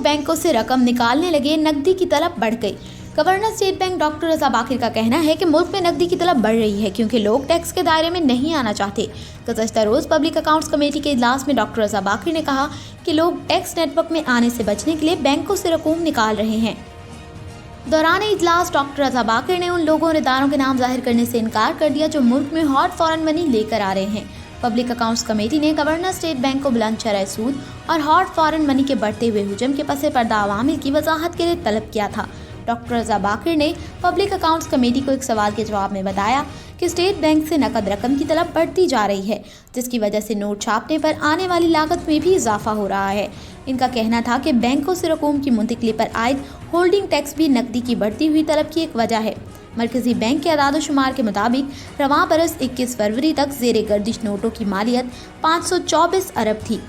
बैंकों से रकम निकालने लगे, नकदी की तलब बढ़ गई। गवर्नर स्टेट बैंक डॉक्टर रज़ा बाकिर का कहना है कि मुल्क में नकदी की तलब बढ़ रही है क्योंकि लोग टैक्स के दायरे में नहीं आना चाहते। गुज़श्ता रोज़ पब्लिक अकाउंट्स कमेटी के इजलास में डॉक्टर रज़ा बाकिर ने कहा कि लोग टैक्स नेटवर्क में आने से बचने के लिए बैंकों से रकूम निकाल रहे हैं। दौरान इजलास डॉक्टर रज़ा बाकिर ने उन लोगों और इदारों के नाम जाहिर करने से इनकार कर दिया जो मुल्क में हॉट फॉरेन मनी लेकर आ रहे हैं। पब्लिक अकाउंट्स कमेटी ने गवर्नर स्टेट बैंक को बुलंदशरह सूद और हॉट फॉरेन मनी के बढ़ते हुए हुजूम के पसे पर्दा अवामिल की वजाहत के लिए तलब किया था। डॉक्टर रज़ा बाकिर ने पब्लिक अकाउंट्स कमेटी को एक सवाल के जवाब में बताया कि स्टेट बैंक से नकद रकम की तलब बढ़ती जा रही है, जिसकी वजह से नोट छापने पर आने वाली लागत में भी इजाफा हो रहा है। इनका कहना था कि बैंकों से रकूम की मुंतकिली पर आयद होल्डिंग टैक्स भी नकदी की बढ़ती हुई तलब की एक वजह है। मरकजी बैंक के अदाद-ओ-शुमार के मुताबिक रवां बरस 21 फरवरी तक ज़ेर गर्दिश नोटों की मालियत 524 अरब थी।